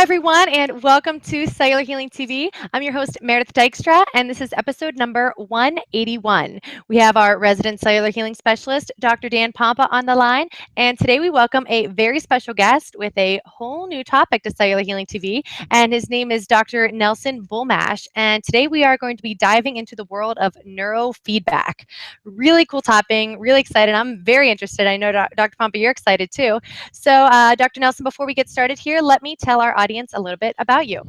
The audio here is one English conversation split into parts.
everyone, and welcome to Cellular Healing TV. I'm your host, Meredith Dykstra, and this is episode number 181. We have our resident cellular healing specialist, Dr. Dan Pompa, on the line, and today we welcome a very special guest with a whole new topic to Cellular Healing TV, and his name is Dr. Nelson Bulmash. And today we are going to be diving into the world of neurofeedback. Really cool topic, really excited. I'm very interested. I know, Dr. Pompa, you're excited too. So, Dr. Nelson, before we get started here, let me tell our audience a little bit about you.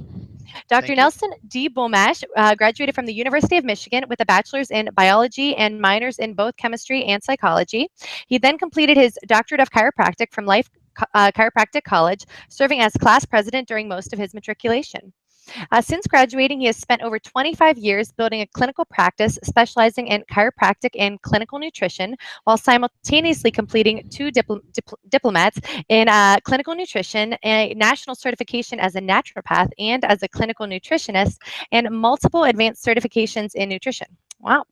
Dr. Thank you. Nelson D. Bulmash graduated from the University of Michigan with a bachelor's in biology and minors in both chemistry and psychology. He then completed his doctorate of chiropractic from Life Chiropractic College, serving as class president during most of his matriculation. Since graduating, he has spent over 25 years building a clinical practice specializing in chiropractic and clinical nutrition, while simultaneously completing two diplomats in clinical nutrition, a national certification as a naturopath and as a clinical nutritionist, and multiple advanced certifications in nutrition. Wow.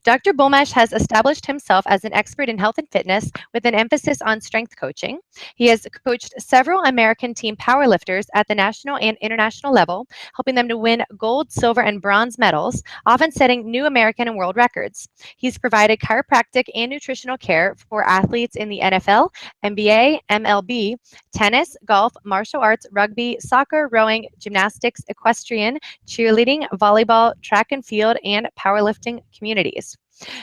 Dr. Bulmash has established himself as an expert in health and fitness with an emphasis on strength coaching. He has coached several American team powerlifters at the national and international level, helping them to win gold, silver, and bronze medals, often setting new American and world records. He's provided chiropractic and nutritional care for athletes in the NFL, NBA, MLB, tennis, golf, martial arts, rugby, soccer, rowing, gymnastics, equestrian, cheerleading, volleyball, track and field, and powerlifting communities.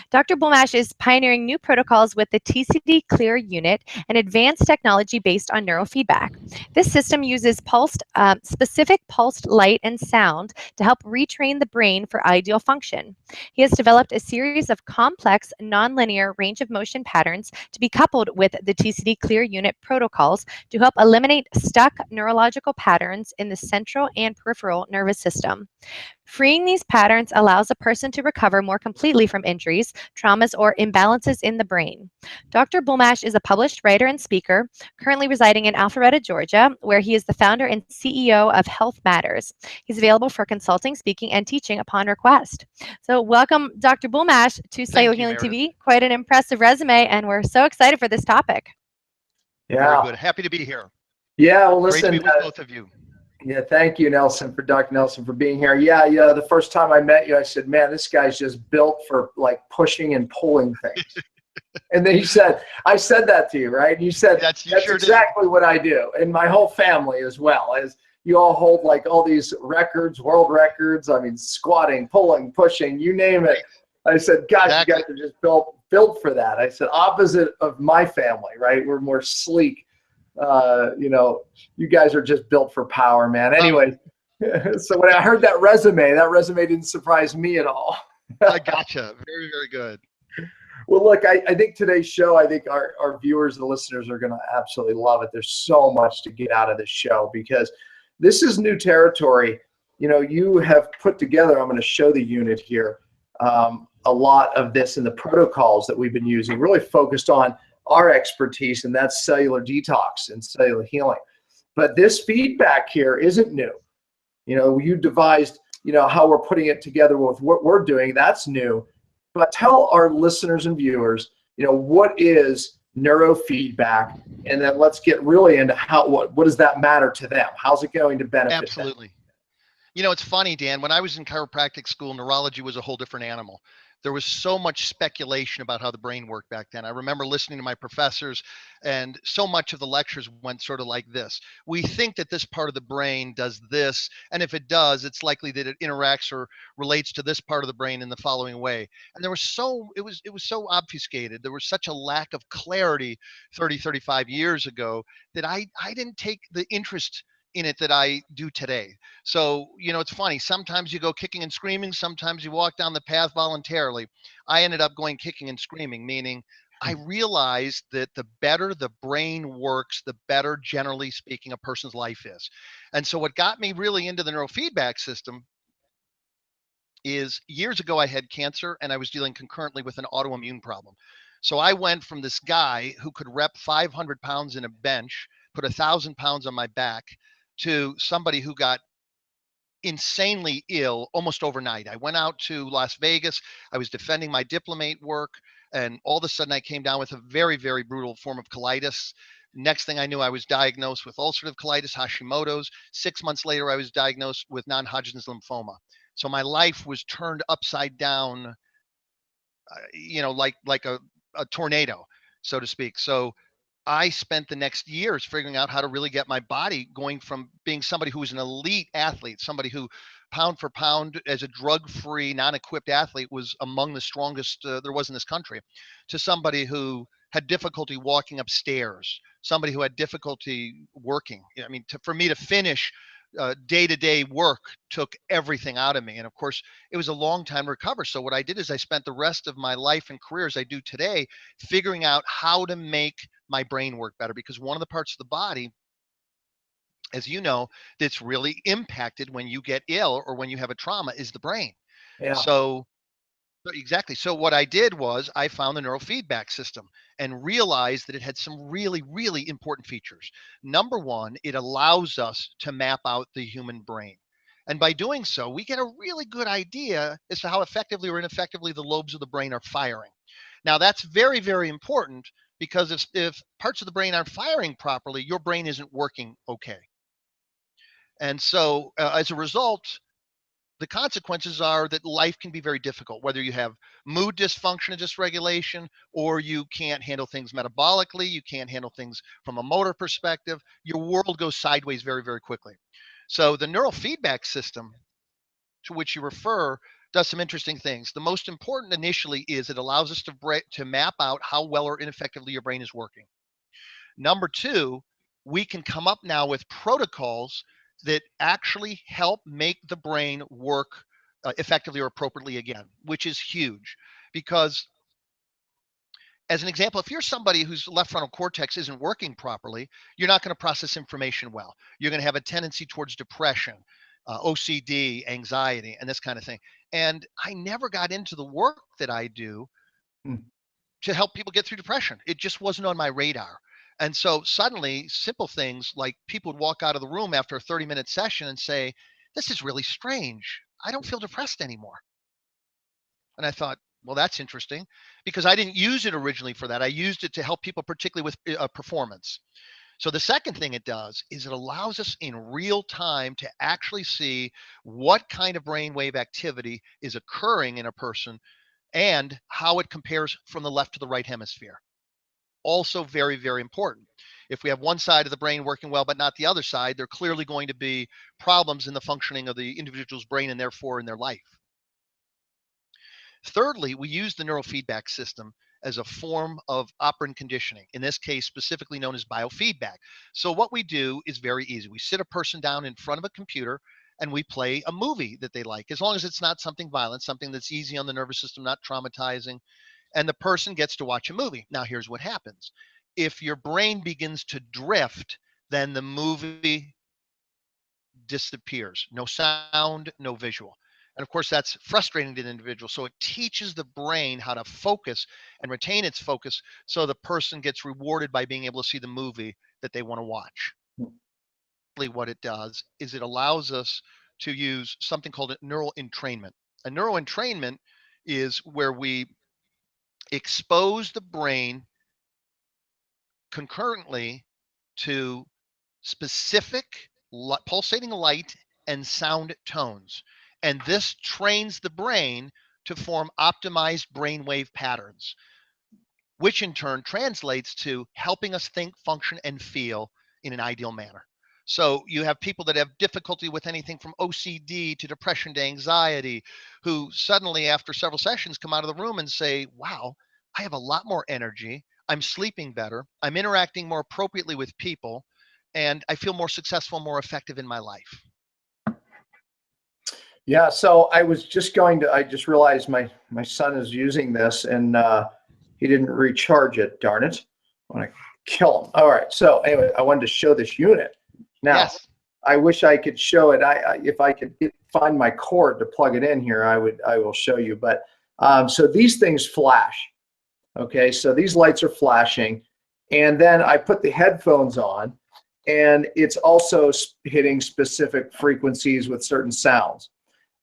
Dr. Bulmash is pioneering new protocols with the TCD Clear unit, an advanced technology based on neurofeedback. This system uses specific pulsed light and sound to help retrain the brain for ideal function. He has developed a series of complex, nonlinear range of motion patterns to be coupled with the TCD Clear unit protocols to help eliminate stuck neurological patterns in the central and peripheral nervous system. Freeing these patterns allows a person to recover more completely from injuries, traumas, or imbalances in the brain. Dr. Bulmash is a published writer and speaker, currently residing in Alpharetta, Georgia, where he is the founder and CEO of Health Matters. He's available for consulting, speaking, and teaching upon request. So welcome, Dr. Bulmash, to Cellular Healing Meredith. TV. Quite an impressive resume, and we're so excited for this topic. Very good. Happy to be here. Yeah, well, Great listen. to be with both of you. Yeah, thank you, Nelson, for Dr. Nelson, for being here. Yeah, the first time I met you, I said, man, this guy's just built for like pushing and pulling things. And then I said that to you, right? And you said, that's sure exactly what I do. And my whole family as well, as you all hold like all these records, world records. I mean, squatting, pulling, pushing, you name it. I said, gosh, exactly. You guys are just built for that. I said, opposite of my family, right? We're more sleek. You guys are just built for power, man. Anyway, so when I heard that resume didn't surprise me at all. I gotcha. Very, very good. Well, look, I think today's show, I think our viewers and listeners are going to absolutely love it. There's so much to get out of this show because this is new territory. You have put together, I'm going to show the unit here, a lot of this in the protocols that we've been using, really focused on our expertise, and that's cellular detox and cellular healing. But this feedback here isn't new. You devised, how we're putting it together with what we're doing. That's new. But tell our listeners and viewers, what is neurofeedback, and then let's get really into what does that matter to them? How's it going to benefit them? Absolutely. It's funny, Dan, when I was in chiropractic school, neurology was a whole different animal. There was so much speculation about how the brain worked back then. I remember listening to my professors, and so much of the lectures went sort of like this. We think that this part of the brain does this, and if it does, it's likely that it interacts or relates to this part of the brain in the following way. And it was so obfuscated. There was such a lack of clarity 35 years ago that I didn't take the interest in it that I do today. So, it's funny. Sometimes you go kicking and screaming. Sometimes you walk down the path voluntarily. I ended up going kicking and screaming, meaning I realized that the better the brain works, the better, generally speaking, a person's life is. And so what got me really into the neurofeedback system is years ago, I had cancer and I was dealing concurrently with an autoimmune problem. So I went from this guy who could rep 500 pounds in a bench, put 1,000 pounds on my back, to somebody who got insanely ill almost overnight. I went out to Las Vegas. I was defending my diplomate work, and all of a sudden I came down with a very, very brutal form of colitis Next thing I knew, I was diagnosed with ulcerative colitis, Hashimoto's. 6 months later, I was diagnosed with non-Hodgkin's lymphoma. So my life was turned upside down, like a tornado, so to speak. So I spent the next years figuring out how to really get my body going from being somebody who was an elite athlete, somebody who pound for pound as a drug-free, non-equipped athlete was among the strongest there was in this country, to somebody who had difficulty walking upstairs, somebody who had difficulty working. I mean, for me to finish day-to-day work took everything out of me. And of course, it was a long time to recover. So what I did is I spent the rest of my life and career, as I do today, figuring out how to make my brain work better. Because one of the parts of the body, as you know, that's really impacted when you get ill or when you have a trauma is the brain. Yeah. So exactly. So what I did was I found the neurofeedback system and realized that it had some really, really important features. Number one, it allows us to map out the human brain. And by doing so, we get a really good idea as to how effectively or ineffectively the lobes of the brain are firing. Now, that's very, very important because if parts of the brain aren't firing properly, your brain isn't working okay. And so as a result, the consequences are that life can be very difficult, whether you have mood dysfunction and dysregulation, or you can't handle things metabolically, you can't handle things from a motor perspective. Your world goes sideways very, very quickly. So the neurofeedback system to which you refer does some interesting things. The most important initially is it allows us to map out how well or ineffectively your brain is working. Number two, we can come up now with protocols that actually help make the brain work effectively or appropriately again, which is huge. Because as an example, if you're somebody whose left frontal cortex isn't working properly, you're not going to process information well. You're going to have a tendency towards depression, OCD, anxiety, and this kind of thing. And I never got into the work that I do to help people get through depression. It just wasn't on my radar. And so suddenly, simple things like people would walk out of the room after a 30-minute session and say, this is really strange. I don't feel depressed anymore. And I thought, well, that's interesting because I didn't use it originally for that. I used it to help people, particularly with performance. So the second thing it does is it allows us in real time to actually see what kind of brainwave activity is occurring in a person and how it compares from the left to the right hemisphere. Also very, very important. If we have one side of the brain working well, but not the other side, there are clearly going to be problems in the functioning of the individual's brain and therefore in their life. Thirdly, we use the neurofeedback system as a form of operant conditioning, in this case, specifically known as biofeedback. So what we do is very easy. We sit a person down in front of a computer and we play a movie that they like, as long as it's not something violent, something that's easy on the nervous system, not traumatizing. And the person gets to watch a movie. Now, here's what happens. If your brain begins to drift, then the movie disappears. No sound, no visual. And of course, that's frustrating to the individual. So it teaches the brain how to focus and retain its focus so the person gets rewarded by being able to see the movie that they want to watch. What it does is it allows us to use something called a neural entrainment. A neural entrainment is where we expose the brain concurrently to specific pulsating light and sound tones. And this trains the brain to form optimized brainwave patterns, which in turn translates to helping us think, function, and feel in an ideal manner. So you have people that have difficulty with anything from OCD to depression to anxiety, who suddenly after several sessions come out of the room and say, wow, I have a lot more energy. I'm sleeping better. I'm interacting more appropriately with people. And I feel more successful, more effective in my life. Yeah, so I just realized my son is using this and he didn't recharge it, darn it. I want to kill him. All right, so anyway, I wanted to show this unit. Now, yes. I wish I could show it. If I could find my cord to plug it in here, I will show you. But so these things flash. Okay, so these lights are flashing, and then I put the headphones on, and it's also hitting specific frequencies with certain sounds.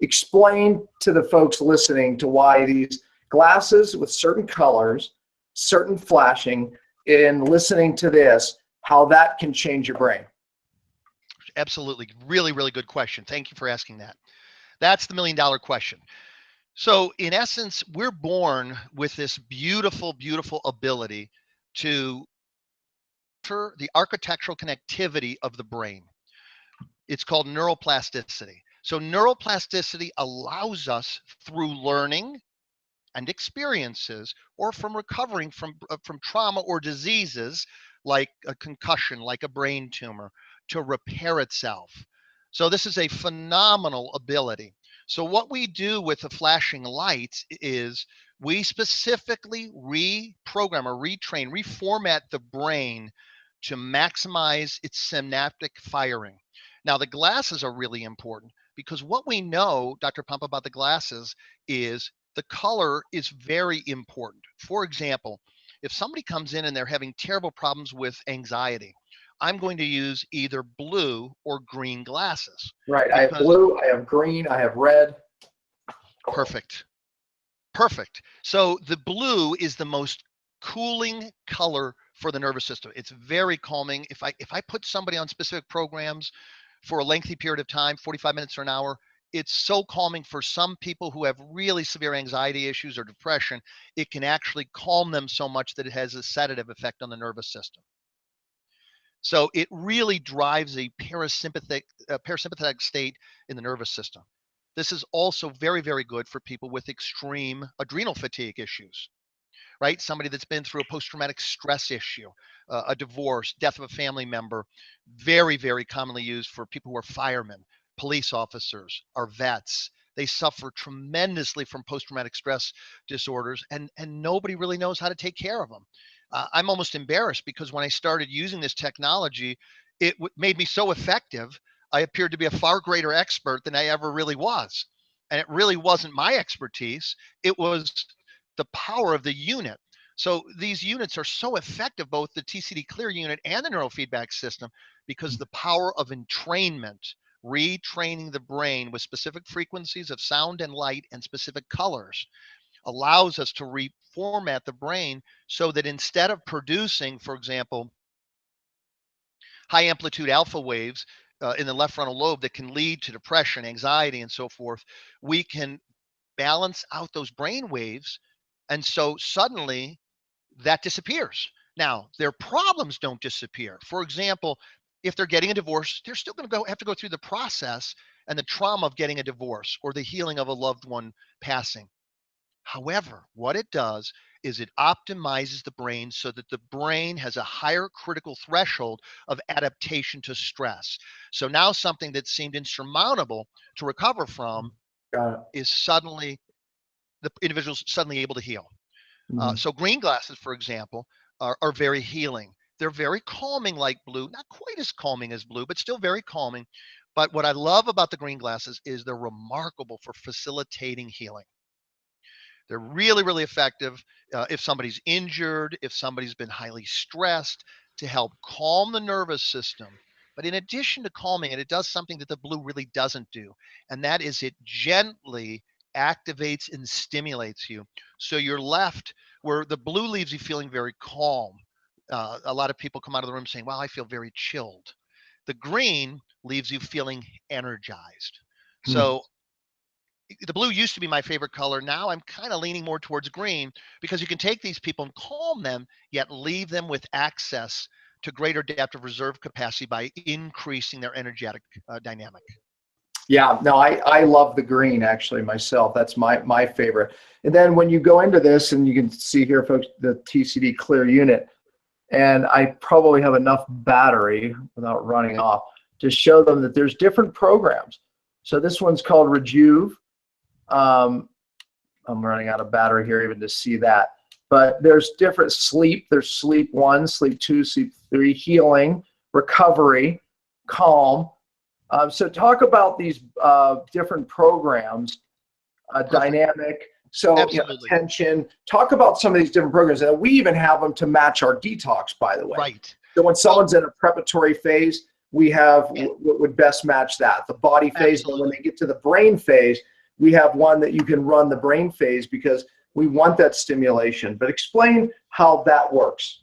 Explain to the folks listening to why these glasses with certain colors, certain flashing, and listening to this, how that can change your brain? Absolutely. Really, really good question. Thank you for asking that. That's the million-dollar question. So in essence, we're born with this beautiful, beautiful ability to alter the architectural connectivity of the brain. It's called neuroplasticity. So neuroplasticity allows us through learning and experiences, or from recovering from trauma or diseases like a concussion, like a brain tumor, to repair itself. So this is a phenomenal ability. So what we do with the flashing lights is we specifically reprogram or retrain, reformat the brain to maximize its synaptic firing. Now the glasses are really important because what we know, Dr. Pompa, about the glasses is the color is very important. For example, if somebody comes in and they're having terrible problems with anxiety, I'm going to use either blue or green glasses. Right. I have blue, I have green, I have red. Perfect. Perfect. So the blue is the most cooling color for the nervous system. It's very calming. If I put somebody on specific programs for a lengthy period of time, 45 minutes or an hour, it's so calming for some people who have really severe anxiety issues or depression. It can actually calm them so much that it has a sedative effect on the nervous system. So it really drives a parasympathetic state in the nervous system. This is also very, very good for people with extreme adrenal fatigue issues, right? Somebody that's been through a post-traumatic stress issue, a divorce, death of a family member, very, very commonly used for people who are firemen, police officers, or vets. They suffer tremendously from post-traumatic stress disorders, and nobody really knows how to take care of them. I'm almost embarrassed because when I started using this technology, it made me so effective. I appeared to be a far greater expert than I ever really was. And it really wasn't my expertise. It was the power of the unit. So these units are so effective, both the TCD Clear unit and the neurofeedback system, because the power of entrainment, retraining the brain with specific frequencies of sound and light and specific colors, allows us to reformat the brain so that instead of producing, for example, high amplitude alpha waves in the left frontal lobe that can lead to depression, anxiety, and so forth, we can balance out those brain waves. And so suddenly that disappears. Now, their problems don't disappear. For example, if they're getting a divorce, they're still going to have to go through the process and the trauma of getting a divorce or the healing of a loved one passing. However, what it does is it optimizes the brain so that the brain has a higher critical threshold of adaptation to stress. So now something that seemed insurmountable to recover from is suddenly, the individual's suddenly able to heal. So green glasses, for example, are very healing. They're very calming like blue, not quite as calming as blue, but still very calming. But what I love about the green glasses is they're remarkable for facilitating healing. They're really, really effective if somebody's injured, if somebody's been highly stressed, to help calm the nervous system. But in addition to calming it, it does something that the blue really doesn't do, and that is it gently activates and stimulates you. So you're left where the blue leaves you feeling very calm. A lot of people come out of the room saying, wow, I feel very chilled. The green leaves you feeling energized. So the blue used to be my favorite color. Now I'm kind of leaning more towards green because you can take these people and calm them, yet leave them with access to greater adaptive reserve capacity by increasing their energetic dynamic. Yeah, no, I love the green actually myself. That's my favorite. And then when you go into this, and you can see here, folks, the TCD Clear unit, and I probably have enough battery without running off to show them that there's different programs. So this one's called Rejuve. I'm running out of battery here even to see that. But there's different sleep. There's sleep 1, sleep 2, sleep 3, healing, recovery, calm. So talk about these different programs, dynamic. So attention. Talk about some of these different programs. And we even have them to match our detox, by the way. Right. So when someone's in a preparatory phase, we have what would best match that. The body phase, but when they get to the brain phase, we have one that you can run the brain phase because we want that stimulation. But explain how that works.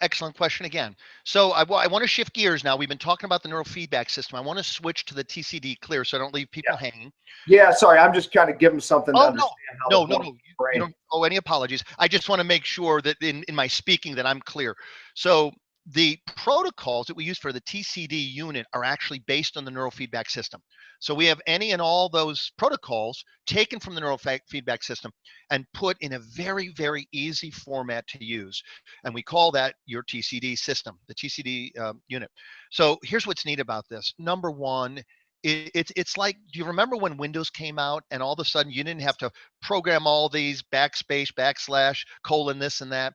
Excellent question again. So I want to shift gears now. We've been talking about the neurofeedback system. I want to switch to the TCD clear so I don't leave people hanging. Yeah, sorry. I'm just kind of giving something to Oh, understand how no. the brain. You don't owe any apologies. I just want to make sure that in my speaking that I'm clear. So the protocols that we use for the TCD unit are actually based on the neurofeedback system. So we have any and all those protocols taken from the neurofeedback system and put in a very, very easy format to use. And we call that your TCD system, the TCD unit. So here's what's neat about this. Number one, it's like, do you remember when Windows came out and all of a sudden you didn't have to program all these backspace, backslash, colon, this and that?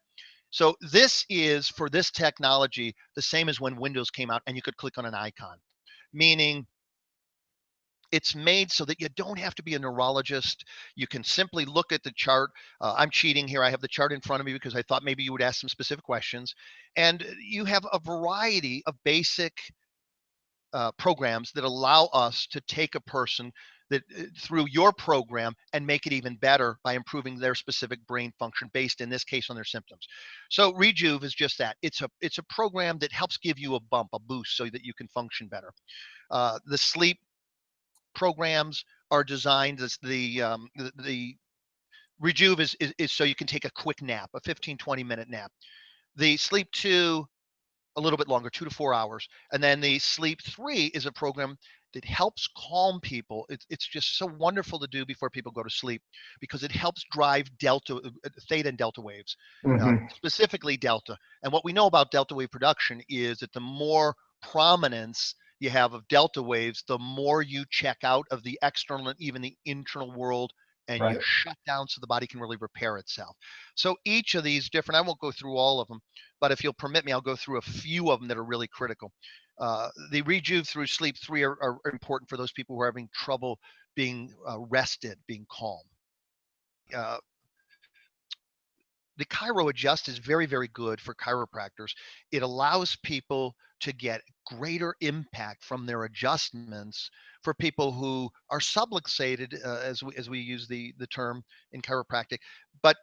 So this is, for this technology, the same as when Windows came out and you could click on an icon, meaning it's made so that you don't have to be a neurologist. You can simply look at the chart. I'm cheating here. I have the chart in front of me because I thought maybe you would ask some specific questions. And you have a variety of basic programs that allow us to take a person that through your program and make it even better by improving their specific brain function based in this case on their symptoms. So Rejuve is just that. It's a program that helps give you a bump, a boost so that you can function better. The sleep programs are designed as the Rejuve is so you can take a quick nap, a 15-20 minute nap. The Sleep 2, a little bit longer, 2 to 4 hours. And then the Sleep 3 is a program that helps calm people. It's just so wonderful to do before people go to sleep because it helps drive theta and delta waves, specifically delta. And what we know about delta wave production is that the more prominence you have of delta waves, the more you check out of the external and even the internal world, and you shut down so the body can really repair itself. So each of these different, I won't go through all of them, but if you'll permit me, I'll go through a few of them that are really critical. The Rejuve through Sleep 3 are important for those people who are having trouble being rested, being calm. The Cairo Adjust is very, very good for chiropractors. It allows people to get greater impact from their adjustments for people who are subluxated, as we use the term in chiropractic, but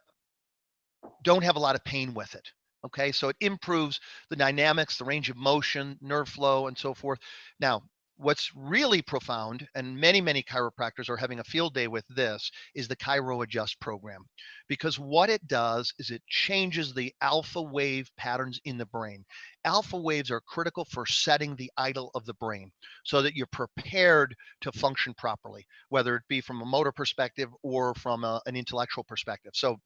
don't have a lot of pain with it. Okay, so it improves the dynamics, the range of motion, nerve flow, and so forth. Now, what's really profound, and many, many chiropractors are having a field day with this, is the Cairo Adjust program. Because what it does is it changes the alpha wave patterns in the brain. Alpha waves are critical for setting the idle of the brain so that you're prepared to function properly, whether it be from a motor perspective or from an intellectual perspective. So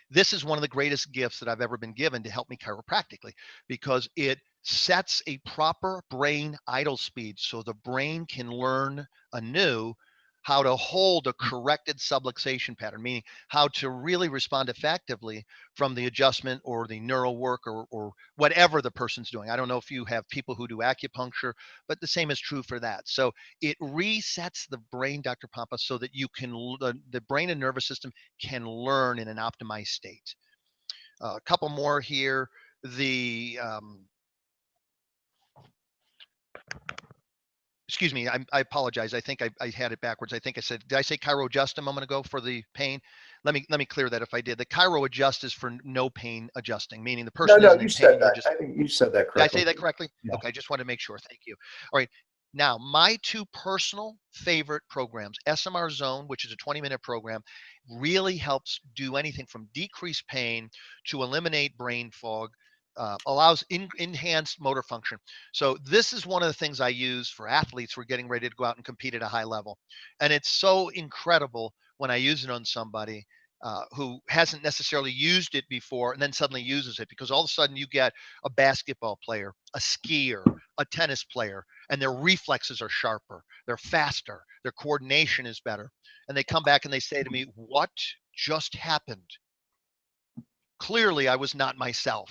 this is one of the greatest gifts that I've ever been given to help me chiropractically, because it sets a proper brain idle speed so the brain can learn anew how to hold a corrected subluxation pattern, meaning how to really respond effectively from the adjustment or the neural work or whatever the person's doing. I don't know if you have people who do acupuncture, but the same is true for that. So it resets the brain, Dr. Pompa, so that you can, the brain and nervous system can learn in an optimized state. A couple more here. Excuse me, I apologize. I think I had it backwards. I think I said, did I say Cairo Adjust a moment ago for the pain? Let me clear that if I did. The Cairo Adjust is for no pain adjusting, meaning the person No, isn't you in said pain. that. I think you said that correctly. Did I say that correctly? Yeah. Okay, I just want to make sure. Thank you. All right. Now, my two personal favorite programs, Smr Zone, which is a 20-minute program, really helps do anything from decrease pain to eliminate brain fog, allows enhanced motor function. So this is one of the things I use for athletes who are getting ready to go out and compete at a high level. And it's so incredible when I use it on somebody who hasn't necessarily used it before and then suddenly uses it, because all of a sudden you get a basketball player, a skier, a tennis player, and their reflexes are sharper, they're faster, their coordination is better. And they come back and they say to me, what just happened? Clearly, I was not myself.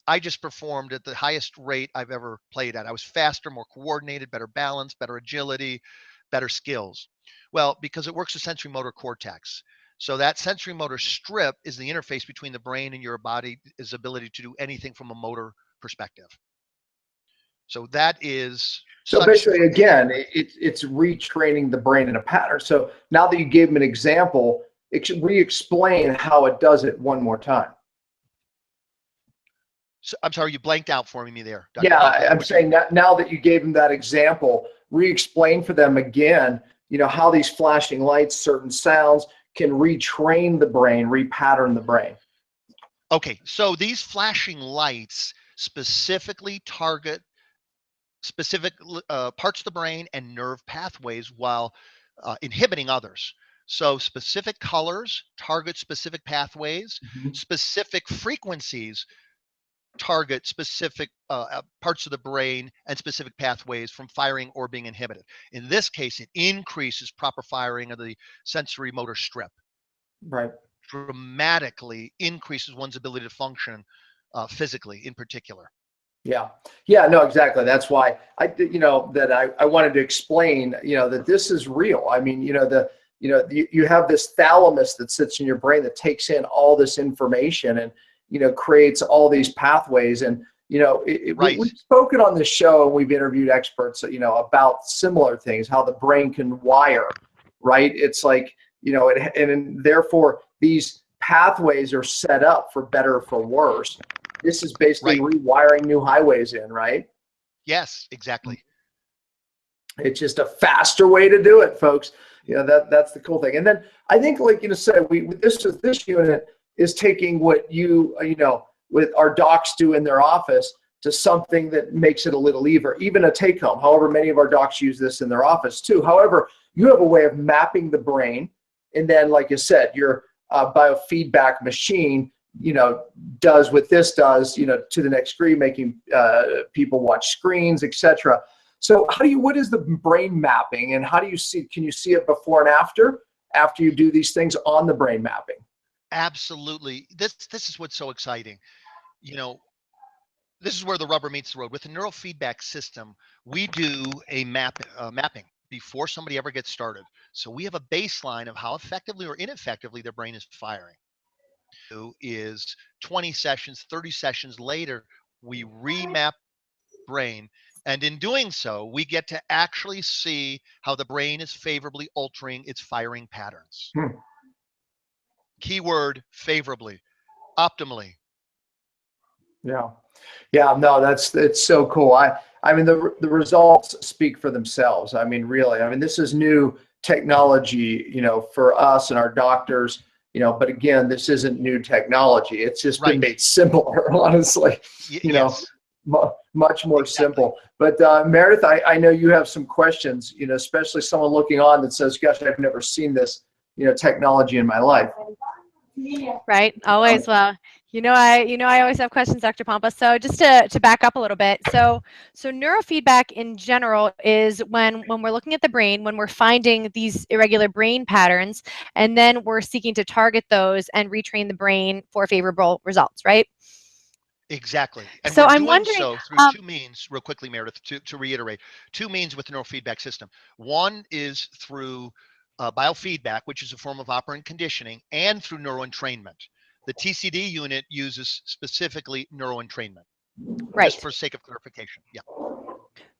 I just performed at the highest rate I've ever played at. I was faster, more coordinated, better balance, better agility, better skills. Well, because it works the sensory motor cortex. So that sensory motor strip is the interface between the brain and your body's ability to do anything from a motor perspective. So that is. So basically, again, it's retraining the brain in a pattern. So now that you gave him an example, re-explain how it does it one more time. So, I'm sorry, you blanked out for me there, Dr. Yeah, Pompa. I'm saying that now that you gave them that example, re-explain for them again, how these flashing lights, certain sounds can retrain the brain, repattern the brain. Okay, so these flashing lights specifically target specific parts of the brain and nerve pathways while inhibiting others. So specific colors target specific pathways, Mhm. specific frequencies target specific parts of the brain and specific pathways from firing or being inhibited. In this case, it increases proper firing of the sensory motor strip, Right. dramatically increases one's ability to function physically in particular. Yeah. Yeah, no, exactly. That's why I wanted to explain, that this is real. I mean, you have this thalamus that sits in your brain that takes in all this information and, creates all these pathways. And, Right. we've spoken on this show and we've interviewed experts, about similar things, how the brain can wire, right? It's like, and therefore these pathways are set up for better or for worse. This is basically Right. rewiring new highways in, right? Yes, exactly. It's just a faster way to do it, folks. That's the cool thing. And then I think, like said, this unit is taking what with our docs do in their office to something that makes it a little even a take home. However, many of our docs use this in their office too. However, you have a way of mapping the brain, and then, like you said, your biofeedback machine does what this does, to the next degree, making people watch screens, etc. So what is the brain mapping, and how do you can you see it before and after you do these things on the brain mapping? Absolutely. This is what's so exciting. This is where the rubber meets the road. With the neurofeedback system, we do a mapping before somebody ever gets started. So we have a baseline of how effectively or ineffectively their brain is firing. Is 20 sessions, 30 sessions later, we remap brain. And in doing so, we get to actually see how the brain is favorably altering its firing patterns. Keyword favorably, optimally. Yeah. Yeah, no, it's so cool. I mean, the results speak for themselves. I mean, really, this is new technology, for us and our doctors, but again, this isn't new technology. It's just been made simpler, honestly, Yes. Much more simple. But Meredith, I know you have some questions, especially someone looking on that says, gosh, I've never seen this, technology in my life. Right. Always. Well, I always have questions, Dr. Pompa. So just to back up a little bit. So neurofeedback in general is when we're looking at the brain, when we're finding these irregular brain patterns, and then we're seeking to target those and retrain the brain for favorable results, right? Exactly. And So we're I'm doing wondering, so through two means, real quickly, Meredith, to reiterate, two means with the neurofeedback system. One is through biofeedback, which is a form of operant conditioning, and through neuroentrainment. The TCD unit uses specifically neuroentrainment, right. just for sake of clarification. Yeah.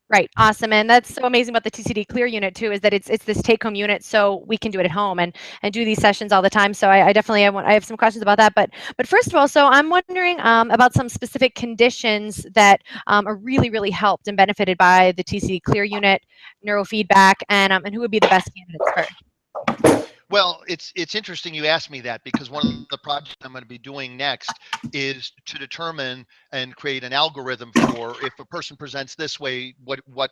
Right. Awesome. And that's so amazing about the TCD Clear unit too, is that it's this take-home unit, so we can do it at home and do these sessions all the time. So I definitely I have some questions about that. But first of all, so I'm wondering about some specific conditions that are really helped and benefited by the TCD Clear unit, neurofeedback, and who would be the best candidates for? Well, it's interesting you asked me that, because one of the projects I'm going to be doing next is to determine and create an algorithm for, if a person presents this way, what.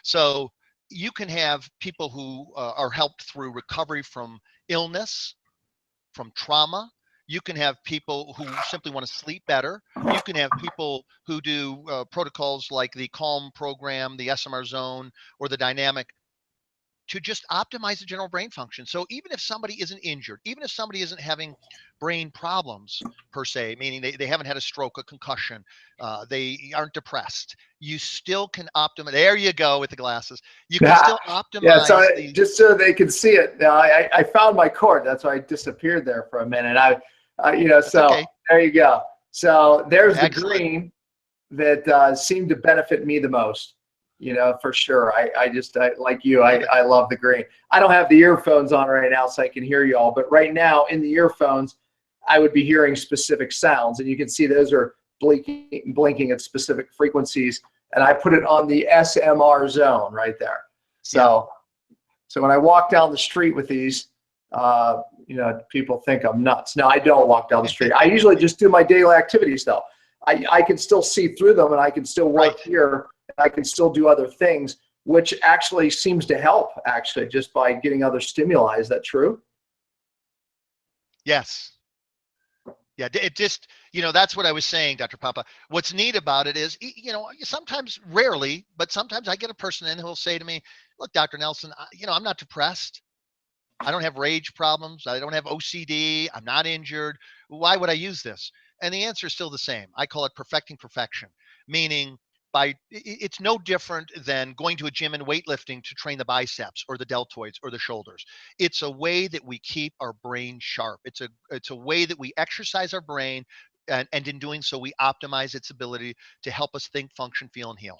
So you can have people who are helped through recovery from illness, from trauma. You can have people who simply want to sleep better. You can have people who do protocols like the Calm program, the Smr Zone, or the dynamic, to just optimize the general brain function. So even if somebody isn't injured, even if somebody isn't having brain problems per se, meaning they haven't had a stroke, a concussion, they aren't depressed, you still can optimize. There you go with the glasses. You can still optimize. Yeah, so just so they can see it. Now, I found my cord. That's why I disappeared there for a minute. So okay. There you go. So there's the green that seemed to benefit me the most. For sure. I like you, I love the green. I don't have the earphones on right now, so I can hear you all. But right now in the earphones, I would be hearing specific sounds, and you can see those are blinking at specific frequencies, and I put it on the SMR zone right there. So, so when I walk down the street with these, people think I'm nuts. No, I don't walk down the street. I usually just do my daily activities though. I can still see through them, and I can still work here, and I can still do other things, which actually seems to help just by getting other stimuli. Is that true? Yes. Yeah, it just, that's what I was saying, Dr. Pompa. What's neat about it is, sometimes, rarely, but sometimes I get a person in who will say to me, look, Dr. Nelson, I'm not depressed. I don't have rage problems. I don't have OCD. I'm not injured. Why would I use this? And the answer is still the same. I call it perfecting perfection, meaning it's no different than going to a gym and weightlifting to train the biceps or the deltoids or the shoulders. It's a way that we keep our brain sharp. It's a way that we exercise our brain, and in doing so, we optimize its ability to help us think, function, feel, and heal.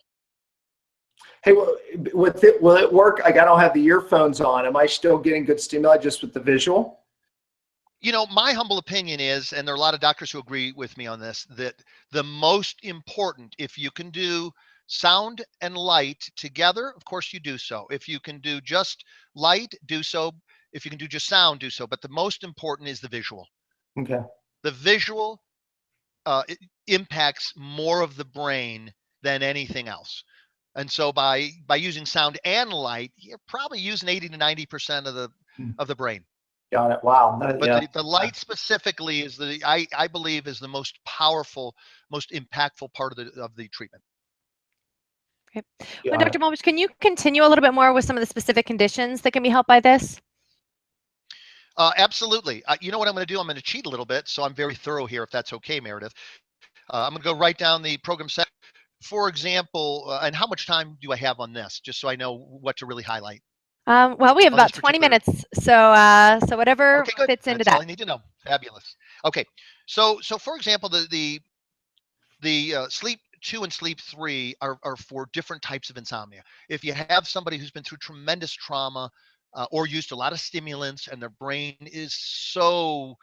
Hey, will it work? Like, I don't have the earphones on. Am I still getting good stimuli just with the visual? My humble opinion is, and there are a lot of doctors who agree with me on this, that the most important, if you can do sound and light together, of course you do so. If you can do just light, do so. If you can do just sound, do so. But the most important is the visual. Okay. The visual it impacts more of the brain than anything else. And so by using sound and light, you're probably using 80 to 90% of the brain. Got it. Wow. But the light specifically is I believe is the most powerful, most impactful part of the treatment. Okay. Well, Dr. Bulmash, can you continue a little bit more with some of the specific conditions that can be helped by this? Absolutely. You know what I'm going to do? I'm going to cheat a little bit, so I'm very thorough here, if that's okay, Meredith. I'm going to go right down the program set. For example, and how much time do I have on this, just so I know what to really highlight? Well, we have about 20 minutes, so whatever fits into that. That's all I need to know. Fabulous. Okay, so for example, the sleep 2 and sleep 3 are for different types of insomnia. If you have somebody who's been through tremendous trauma or used a lot of stimulants, and their brain is so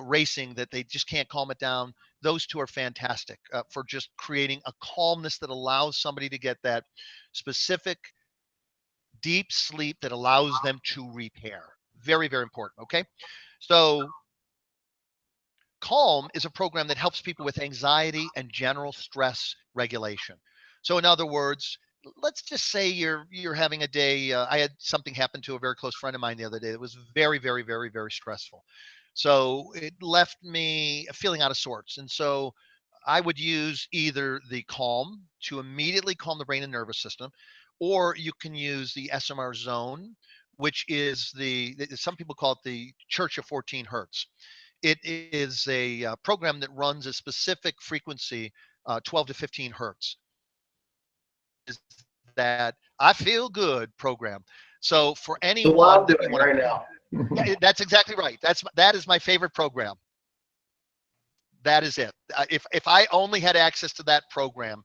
racing that they just can't calm it down, those two are fantastic for just creating a calmness that allows somebody to get that specific deep sleep that allows them to repair. Very, very important. Okay. So Calm is a program that helps people with anxiety and general stress regulation. So in other words, let's just say you're having a day. I had something happen to a very close friend of mine the other day that was very, very, very, very stressful. So it left me feeling out of sorts. And so I would use either the Calm to immediately calm the brain and nervous system, or you can use the SMR Zone, which is some people call it the Church of 14 Hertz. It is a program that runs a specific frequency, 12 to 15 Hertz. Is that I feel good program. So for anyone that you want right now. Yeah, that's exactly right. That is my favorite program. That is it. If I only had access to that program,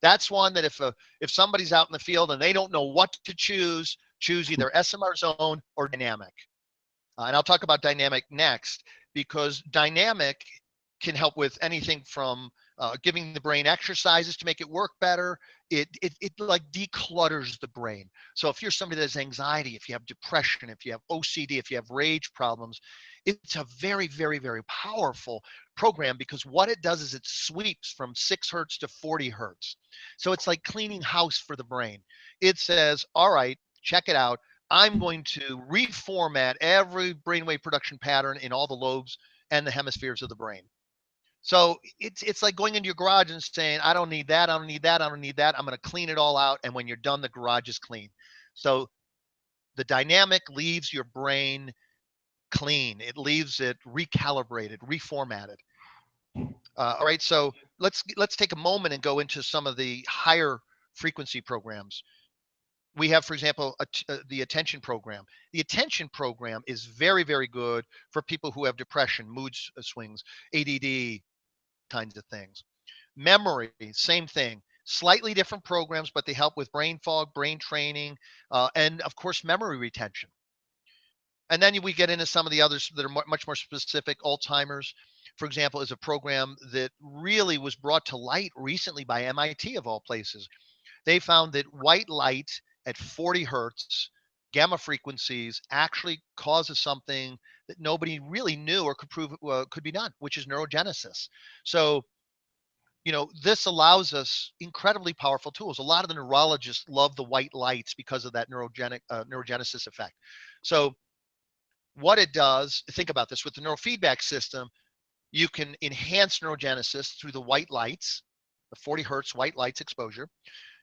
that's one that if somebody's out in the field and they don't know what to choose either SMR Zone or Dynamic. And I'll talk about Dynamic next, because Dynamic can help with anything from giving the brain exercises to make it work better. It like declutters the brain. So if you're somebody that has anxiety, if you have depression, if you have OCD, if you have rage problems, it's a very, very, very powerful program, because what it does is it sweeps from 6 hertz to 40 hertz. So it's like cleaning house for the brain. It says, all right, check it out. I'm going to reformat every brainwave production pattern in all the lobes and the hemispheres of the brain. So it's like going into your garage and saying, I don't need that, I don't need that, I don't need that. I'm going to clean it all out. And when you're done, the garage is clean. So the Dynamic leaves your brain clean. It leaves it recalibrated, reformatted. All right, so let's take a moment and go into some of the higher frequency programs. We have, for example, the attention program. The attention program is very, very good for people who have depression, mood swings, ADD kinds of things. Memory, same thing. Slightly different programs, but they help with brain fog, brain training, and of course, memory retention. And then we get into some of the others that are much more specific. Alzheimer's, for example, is a program that really was brought to light recently by MIT, of all places. They found that white light at 40 hertz, gamma frequencies, actually causes something that nobody really knew or could prove could be done, which is neurogenesis. So, this allows us incredibly powerful tools. A lot of the neurologists love the white lights because of that neurogenesis effect. So, what it does, think about this, with the neurofeedback system, you can enhance neurogenesis through the white lights, the 40 hertz white lights exposure.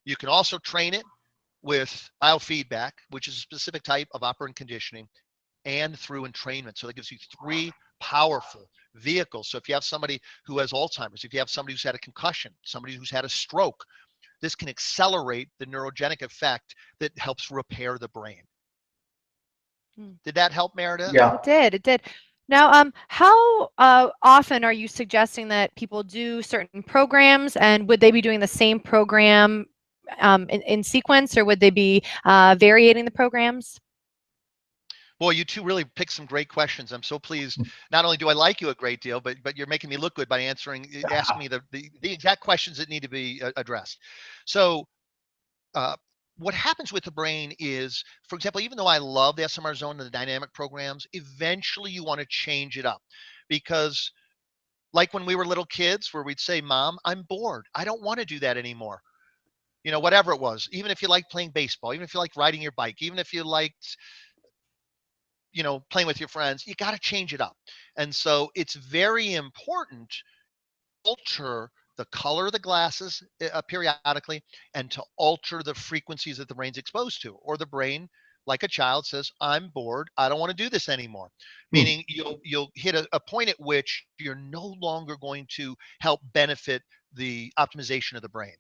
You can also train it with biofeedback, which is a specific type of operant conditioning, and through entrainment. So that gives you three powerful vehicles. So if you have somebody who has Alzheimer's, if you have somebody who's had a concussion, somebody who's had a stroke, this can accelerate the neurogenic effect that helps repair the brain. Did that help, Meredith? Yeah. It did. It did. Now, how often are you suggesting that people do certain programs, and would they be doing the same program in sequence, or would they be varying the programs? Boy, you two really picked some great questions. I'm so pleased. Not only do I like you a great deal, but you're making me look good by asking me the exact questions that need to be addressed. So, uh, what happens with the brain is, for example, even though I love the SMR zone and the dynamic programs, eventually you want to change it up, because like when we were little kids, where we'd say, "Mom, I'm bored. I don't want to do that anymore." Whatever it was, even if you like playing baseball, even if you like riding your bike, even if you liked playing with your friends, you got to change it up. And so it's very important to alter the color of the glasses periodically, and to alter the frequencies that the brain's exposed to, or the brain, like a child, says, "I'm bored, I don't want to do this anymore." Meaning you'll hit a point at which you're no longer going to help benefit the optimization of the brain.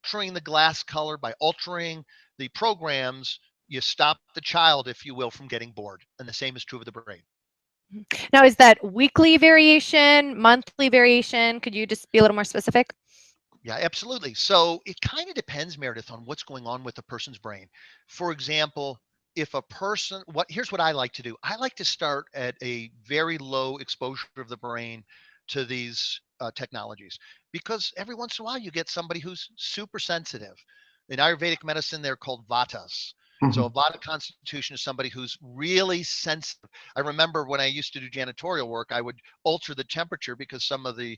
Altering the glass color, by altering the programs, you stop the child, if you will, from getting bored. And the same is true of the brain. Now, is that weekly variation, monthly variation? Could you just be a little more specific? Yeah, absolutely. So it kind of depends, Meredith, on what's going on with the person's brain. For example, if a person, here's what I like to do. I like to start at a very low exposure of the brain to these technologies, because every once in a while you get somebody who's super sensitive. In Ayurvedic medicine, they're called vatas. So a vata constitution is somebody who's really sensitive. I remember when I used to do janitorial work, I would alter the temperature, because some of the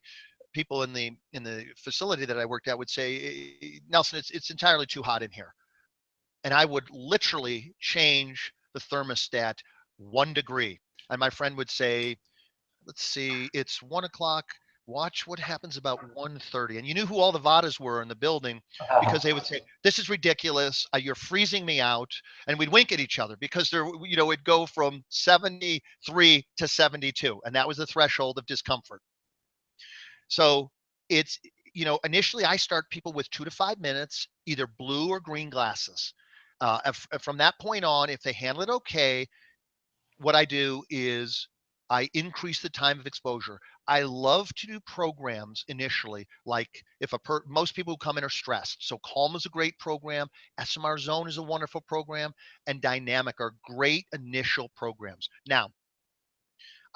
people in the facility that I worked at would say, "Nelson, it's entirely too hot in here." And I would literally change the thermostat 1 degree. And my friend would say, "Let's see, it's 1 o'clock. Watch what happens about 1:30." And you knew who all the Vadas were in the building, because they would say, "This is ridiculous. You're freezing me out." And we'd wink at each other, because it'd go from 73 to 72. And that was the threshold of discomfort. So it's, initially I start people with 2 to 5 minutes, either blue or green glasses. From that point on, if they handle it okay, what I do is I increase the time of exposure. I love to do programs initially, like if most people who come in are stressed. So Calm is a great program, SMR Zone is a wonderful program, and Dynamic are great initial programs. Now,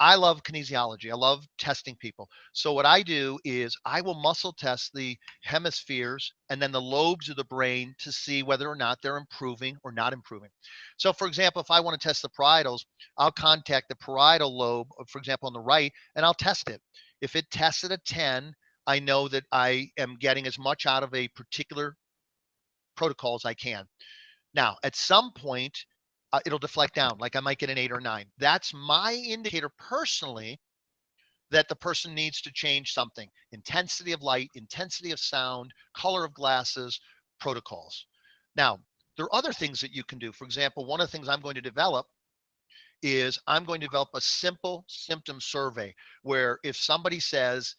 I love kinesiology. I love testing people. So what I do is I will muscle test the hemispheres and then the lobes of the brain to see whether or not they're improving or not improving. So for example, if I want to test the parietals, I'll contact the parietal lobe, for example, on the right, and I'll test it. If it tests at a 10, I know that I am getting as much out of a particular protocol as I can. Now, at some point, it'll deflect down, like I might get an 8 or 9. That's my indicator personally that the person needs to change something: intensity of light, intensity of sound, color of glasses, protocols. Now, there are other things that you can do. For example, one of the things I'm going to develop is I'm going to develop a simple symptom survey, where if somebody says,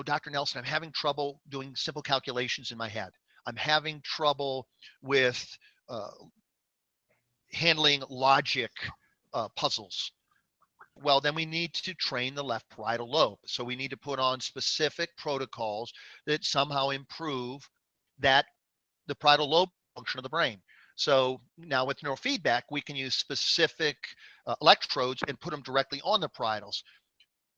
"Dr. Nelson, I'm having trouble doing simple calculations in my head. I'm having trouble with uh, handling logic puzzles." Well, then we need to train the left parietal lobe. So we need to put on specific protocols that somehow improve that the parietal lobe function of the brain. So now with neurofeedback, we can use specific electrodes and put them directly on the parietals.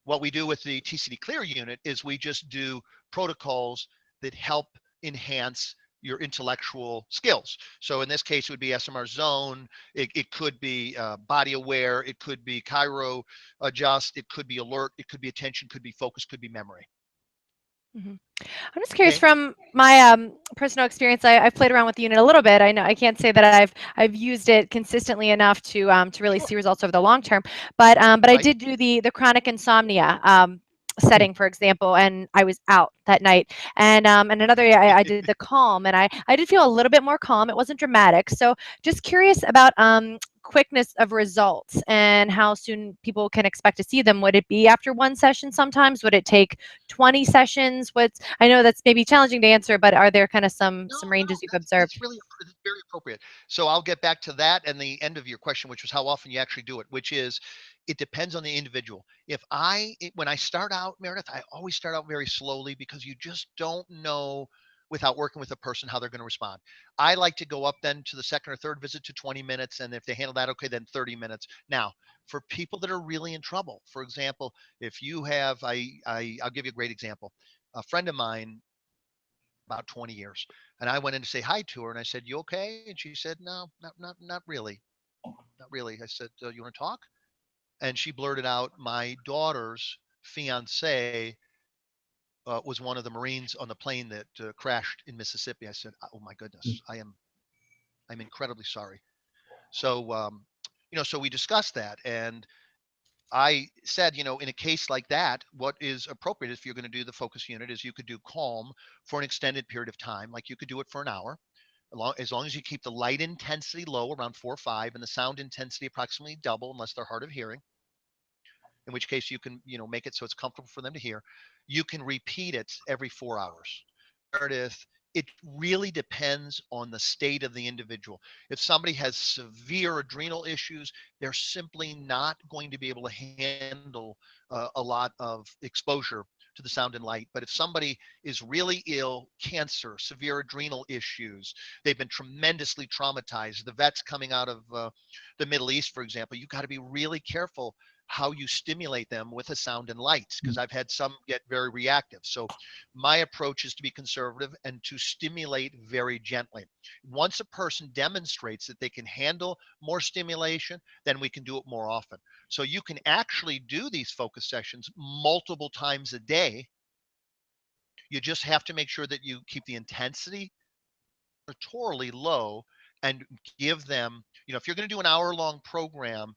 What we do with the TCD Clear unit is we just do protocols that help enhance your intellectual skills. So in this case, it would be Smr Zone. It could be body aware. It could be Cairo adjust. It could be alert. It could be attention. Could be focus. Could be memory. Mhm. I'm just curious Okay. from my personal experience. I've played around with the unit a little bit. I know I can't say that I've used it consistently enough to really Sure. see results over the long term. But I Right. did do the chronic insomnia setting, for example, and I was out that night. And another year I did the calm, and I did feel a little bit more calm. It wasn't dramatic. So just curious about quickness of results and how soon people can expect to see them. Would it be after one session sometimes? Would it take 20 sessions? I know that's maybe challenging to answer, but are there kind of some No, no, ranges you've that's observed? really it's very appropriate. So I'll get back to that and the end of your question, which was how often you actually do it, which is it depends on the individual. When I start out, Meredith, I always start out very slowly because you just don't know without working with a person how they're going to respond. I like to go up then to the second or third visit to 20 minutes, and if they handle that okay, then 30 minutes. Now, for people that are really in trouble, for example, if you have, I'll give you a great example. A friend of mine about 20 years. And I went in to say hi to her and I said, "You okay?" And she said, "No, not really. Not really." I said, "You want to talk?" And she blurted out, "My daughter's fiance was one of the Marines on the plane that crashed in Mississippi." I said, "Oh my goodness, I'm incredibly sorry." So, so we discussed that, and I said, in a case like that, what is appropriate if you're going to do the focus unit is you could do calm for an extended period of time, like you could do it for an hour, as long as you keep the light intensity low, around 4 or 5, and the sound intensity approximately double, unless they're hard of hearing, in which case you can, make it so it's comfortable for them to hear. You can repeat it every 4 hours. Meredith, it really depends on the state of the individual. If somebody has severe adrenal issues, they're simply not going to be able to handle a lot of exposure to the sound and light. But if somebody is really ill, cancer, severe adrenal issues, they've been tremendously traumatized. The vets coming out of the Middle East, for example, you've got to be really careful how you stimulate them with a sound and lights, because I've had some get very reactive. So my approach is to be conservative and to stimulate very gently. Once a person demonstrates that they can handle more stimulation, then we can do it more often. So you can actually do these focus sessions multiple times a day. You just have to make sure that you keep the intensity notoriously low and give them, if you're going to do an hour-long program,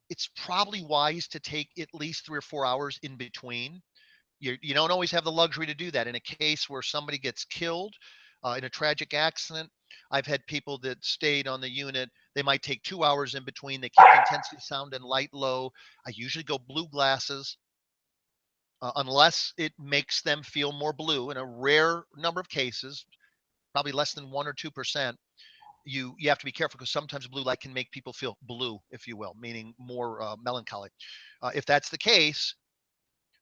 it's probably wise to take at least 3 or 4 hours in between. You don't always have the luxury to do that. In a case where somebody gets killed in a tragic accident, I've had people that stayed on the unit. They might take 2 hours in between. They keep the intensity, sound, and light low. I usually go blue glasses unless it makes them feel more blue. In a rare number of cases, probably less than 1 or 2%. You have to be careful because sometimes blue light can make people feel blue, if you will, meaning more melancholy. If that's the case,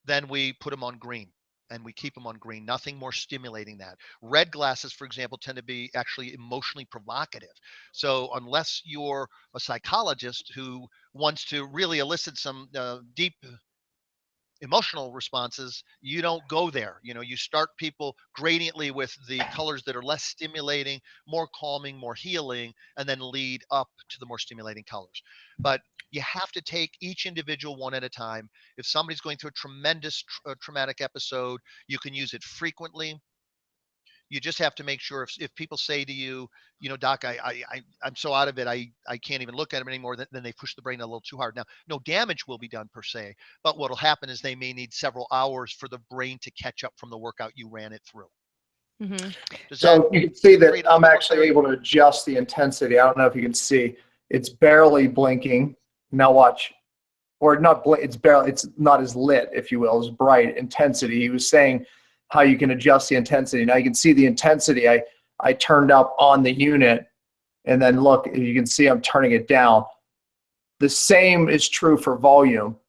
then we put them on green and we keep them on green, nothing more stimulating that. Red glasses, for example, tend to be actually emotionally provocative. So unless you're a psychologist who wants to really elicit some deep emotional responses, you don't go there. You start people gradiently with the colors that are less stimulating, more calming, more healing, and then lead up to the more stimulating colors. But you have to take each individual one at a time. If somebody's going through a tremendous traumatic episode, you can use it frequently. You just have to make sure if people say to you, "Doc, I'm so out of it, I can't even look at them anymore," then they push the brain a little too hard. Now, no damage will be done per se, but what'll happen is they may need several hours for the brain to catch up from the workout you ran it through. Hmm. Does that So you can see that create a little I'm bit more actually clarity? able to adjust the intensity. I don't know if you can see. It's barely blinking. Now watch. Or not blink, it's not as lit, if you will, as bright intensity. He was saying how you can adjust the intensity. Now you can see the intensity I turned up on the unit, and then look, you can see I'm turning it down. The same is true for volume.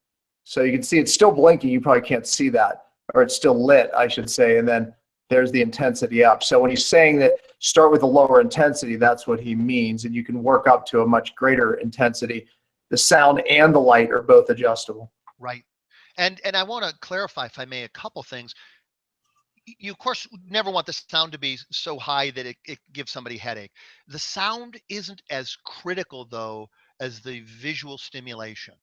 So you can see it's still blinking. You probably can't see that, or it's still lit, I should say. And then there's the intensity up. So when he's saying that start with a lower intensity, that's what he means. And you can work up to a much greater intensity. The sound and the light are both adjustable. Right. And I want to clarify, if I may, a couple things. You of course never want the sound to be so high that it gives somebody headache. The sound isn't as critical though as the visual stimulation.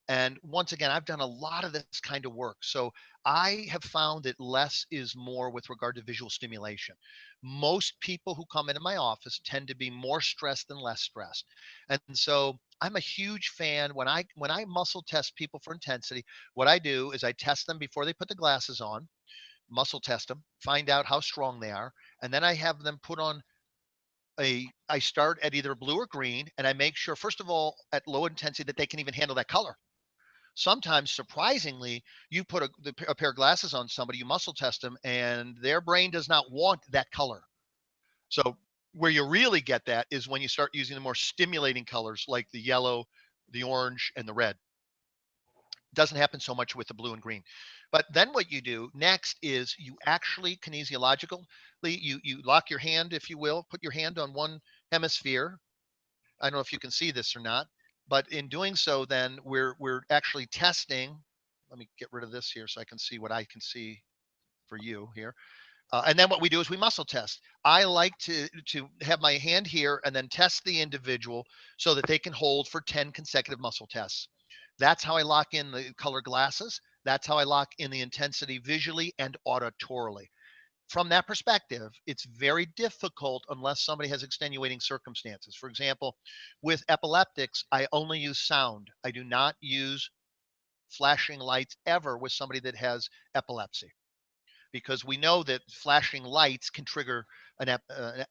And once again, I've done a lot of this kind of work. So I have found that less is more with regard to visual stimulation. Most people who come into my office tend to be more stressed than less stressed. And so I'm a huge fan when I muscle test people for intensity. What I do is I test them before they put the glasses on, muscle test them, find out how strong they are, and then I have them put on I start at either blue or green, and I make sure, first of all, at low intensity that they can even handle that color. Sometimes, surprisingly, you put a pair of glasses on somebody, you muscle test them, and their brain does not want that color. So where you really get that is when you start using the more stimulating colors like the yellow, the orange, and the red. Doesn't happen so much with the blue and green. But then what you do next is you actually kinesiologically, you lock your hand, if you will, put your hand on one hemisphere. I don't know if you can see this or not, but in doing so, then we're actually testing. Let me get rid of this here so I can see what I can see for you here. And then what we do is we muscle test. I like to have my hand here and then test the individual so that they can hold for 10 consecutive muscle tests. That's how I lock in the color glasses. That's how I lock in the intensity visually and auditorily. From that perspective, it's very difficult unless somebody has extenuating circumstances. For example, with epileptics, I only use sound. I do not use flashing lights ever with somebody that has epilepsy, because we know that flashing lights can trigger an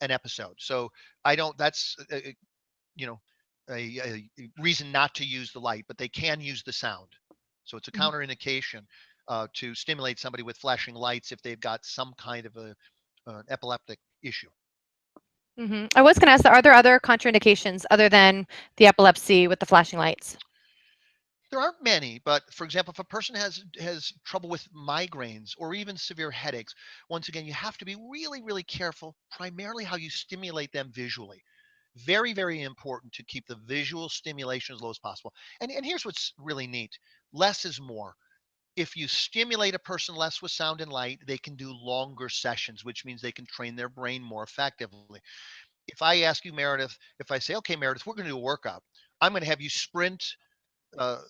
episode. So I don't. That's you know a reason not to use the light, but they can use the sound. So it's a counterindication to stimulate somebody with flashing lights if they've got some kind of an epileptic issue. I was going to ask, are there other contraindications other than the epilepsy with the flashing lights? There aren't many, but for example, if a person has trouble with migraines or even severe headaches, once again, you have to be really, really careful, primarily how you stimulate them visually. Very, very important to keep the visual stimulation as low as possible. And here's what's really neat. Less is more. If you stimulate a person less with sound and light, they can do longer sessions, which means they can train their brain more effectively. If I ask you, Meredith, if I say, okay, Meredith, we're going to do a workout, I'm going to have you sprint uh,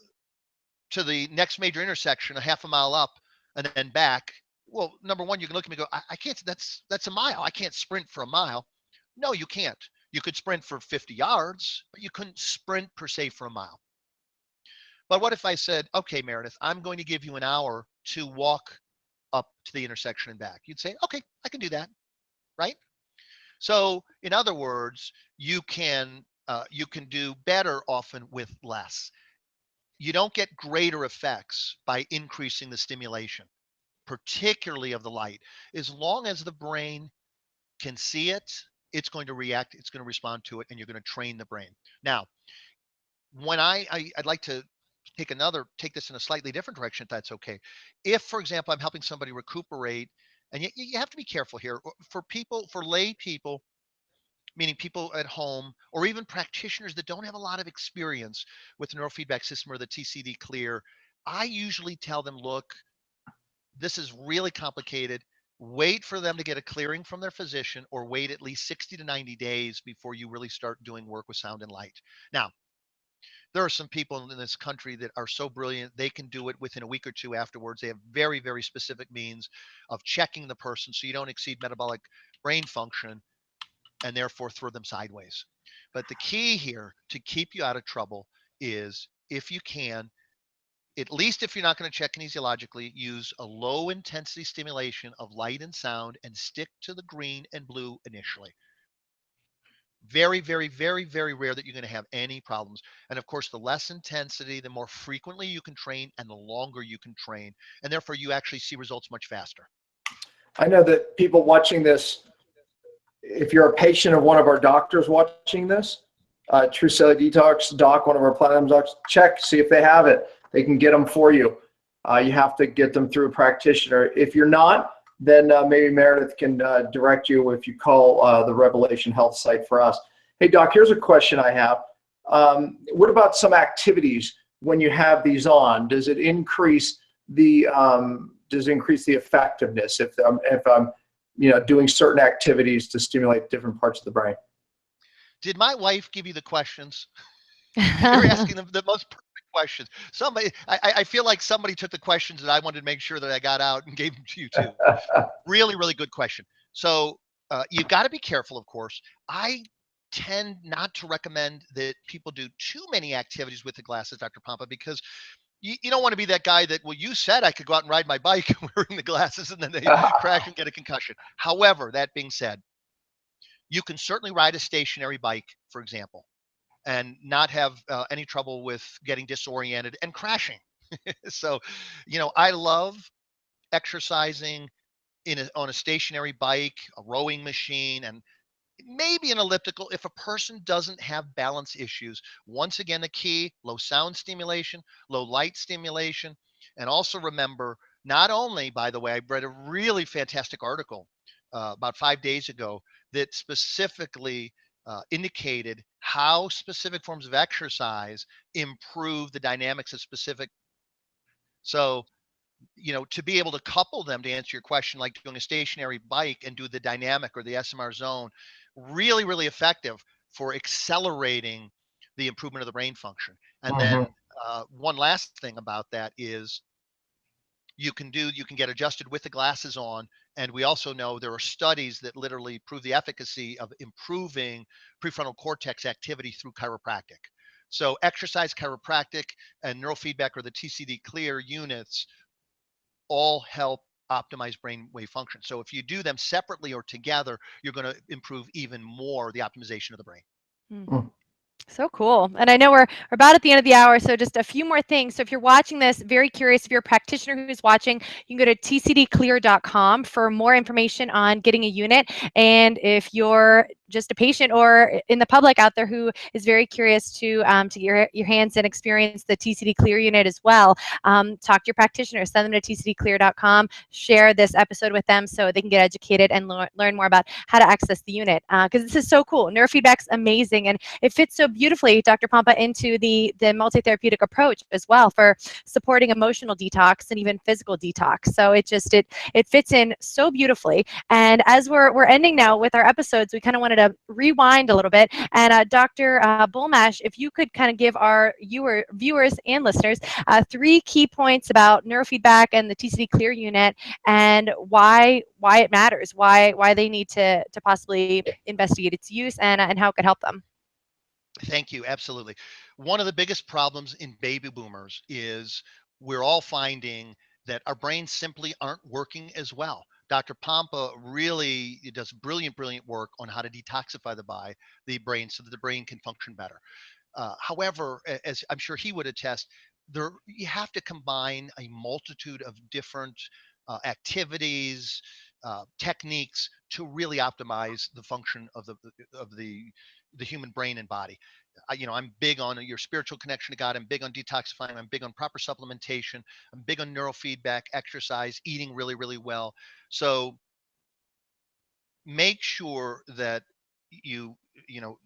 to the next major intersection, a half a mile up and then back. Well, number one, you can look at me and go, I can't, that's a mile. I can't sprint for a mile. No, you can't. You could sprint for 50 yards, but you couldn't sprint per se for a mile. But what if I said, okay, Meredith, I'm going to give you an hour to walk up to the intersection and back? You'd say, okay, I can do that, right? So in other words, you can do better often with less. You don't get greater effects by increasing the stimulation, particularly of the light. As long as the brain can see it, it's going to react, it's going to respond to it, and you're going to train the brain. Now, when I'd like to take this in a slightly different direction, if that's okay. If, for example, I'm helping somebody recuperate, and you have to be careful here for lay people, meaning people at home, or even practitioners that don't have a lot of experience with the neurofeedback system or the TCD clear, I usually tell them, look, this is really complicated. Wait for them to get a clearing from their physician, or wait at least 60 to 90 days before you really start doing work with sound and light. Now, there are some people in this country that are so brilliant, they can do it within a week or two afterwards. They have very, very specific means of checking the person so you don't exceed metabolic brain function and therefore throw them sideways. But the key here to keep you out of trouble is, if you can, at least if you're not going to check kinesiologically, use a low intensity stimulation of light and sound and stick to the green and blue initially. Very, very, very, very rare that you're going to have any problems. And of course, the less intensity, the more frequently you can train and the longer you can train. And therefore, you actually see results much faster. I know that people watching this, if you're a patient of one of our doctors watching this, True Cellular Detox doc, one of our platinum docs, check, see if they have it. They can get them for you. You have to get them through a practitioner. If you're not, then maybe Meredith can direct you if you call the Revelation Health site for us. Hey, Doc, here's a question I have. What about some activities when you have these on? Does it increase the effectiveness if I'm doing certain activities to stimulate different parts of the brain? Did my wife give you the questions? You're asking them the most perfect questions. I feel like somebody took the questions that I wanted to make sure that I got out and gave them to you too. Really, really good question. So you've got to be careful, of course. I tend not to recommend that people do too many activities with the glasses, Dr. Pompa, because you don't want to be that guy that, well, you said I could go out and ride my bike wearing the glasses and then they crash and get a concussion. However, that being said, you can certainly ride a stationary bike, for example, and not have any trouble with getting disoriented and crashing. So, I love exercising on a stationary bike, a rowing machine, and maybe an elliptical if a person doesn't have balance issues. Once again, the key: low sound stimulation, low light stimulation. And also remember, not only, by the way, I read a really fantastic article about 5 days ago that specifically indicated how specific forms of exercise improve the dynamics of specific. So, to be able to couple them, to answer your question, like doing a stationary bike and do the dynamic or the SMR zone, really, really effective for accelerating the improvement of the brain function. And then one last thing about that is you can get adjusted with the glasses on. And we also know there are studies that literally prove the efficacy of improving prefrontal cortex activity through chiropractic. So exercise, chiropractic, and neurofeedback, or the TCD clear units, all help optimize brainwave function. So if you do them separately or together, you're going to improve even more the optimization of the brain. Mm. So cool. And I know we're about at the end of the hour, so just a few more things. So if you're watching this, very curious, if you're a practitioner who's watching, you can go to tcdclear.com for more information on getting a unit. And if you're just a patient or in the public out there who is very curious to get your hands and experience the TCD Clear unit as well, talk to your practitioner, send them to tcdclear.com, share this episode with them so they can get educated and learn more about how to access the unit, because this is so cool. Neurofeedback's amazing, and it fits so beautifully, Dr. Pompa, into the multi-therapeutic approach as well for supporting emotional detox and even physical detox. So it fits in so beautifully. And as we're ending now with our episodes, we kind of wanted to rewind a little bit. And Dr. Bulmash, if you could kind of give our viewers and listeners 3 key points about neurofeedback and the TCD Clear unit, and why it matters, why they need to possibly investigate its use, and how it could help them. Thank you. Absolutely. One of the biggest problems in baby boomers is we're all finding that our brains simply aren't working as well. Dr. Pompa really does brilliant work on how to detoxify the brain so that the brain can function better. However, as I'm sure he would attest, you have to combine a multitude of different activities, techniques to really optimize the function of the human brain and body. I'm big on your spiritual connection to God. I'm big on detoxifying. I'm big on proper supplementation. I'm big on neurofeedback, exercise, eating really, really well. So make sure that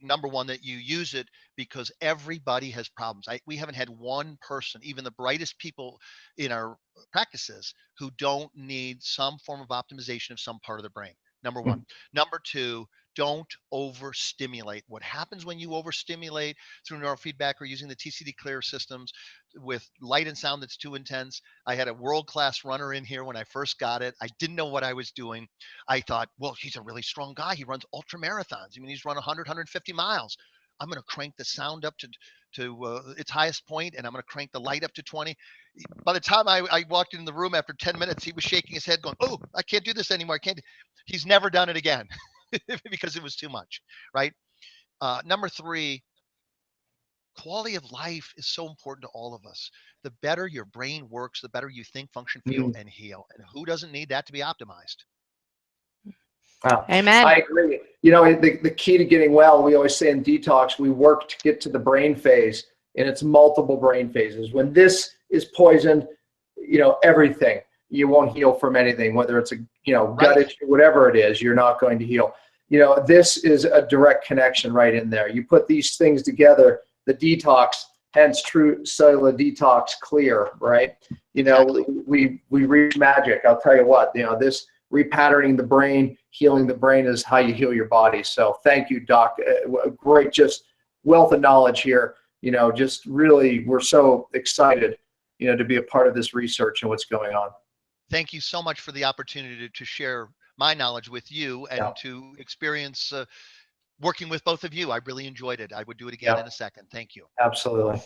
number one, that you use it, because everybody has problems. We haven't had one person, even the brightest people in our practices, who don't need some form of optimization of some part of the brain. Number one. Number two, don't overstimulate. What happens when you overstimulate through neurofeedback or using the TCD Clear systems with light and sound that's too intense? I had a world-class runner in here when I first got it. I didn't know what I was doing. I thought, well, he's a really strong guy. He runs ultra marathons. I mean, he's run 100, 150 miles. I'm going to crank the sound up to its highest point, and I'm going to crank the light up to 20. By the time I walked in the room after 10 minutes, he was shaking his head going, oh, I can't do this anymore. I can't. He's never done it again because it was too much, right? Number three, quality of life is so important to all of us. The better your brain works, the better you think, function, feel, and heal. And who doesn't need that to be optimized? Wow. Amen. I agree. The key to getting well, we always say in detox, we work to get to the brain phase, and it's multiple brain phases. When this is poisoned, everything. you won't heal from anything, whether it's a gut Right. issue, whatever it is, you're not going to heal. This is a direct connection right in there. You put these things together, the detox, hence true cellular detox clear, right? Exactly. We reach magic. I'll tell you what, this repatterning the brain, healing the brain is how you heal your body. So thank you, Doc. Great, just wealth of knowledge here. Just really, we're so excited, to be a part of this research and what's going on. Thank you so much for the opportunity to share my knowledge with you and to experience working with both of you. I really enjoyed it. I would do it again in a second. Thank you. Absolutely.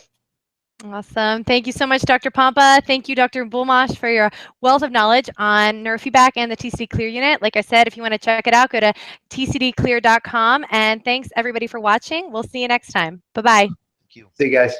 Awesome. Thank you so much, Dr. Pompa. Thank you, Dr. Bulmash, for your wealth of knowledge on neurofeedback and the TCD Clear unit. Like I said, if you want to check it out, go to tcdclear.com. And thanks, everybody, for watching. We'll see you next time. Bye-bye. Thank you. See you guys.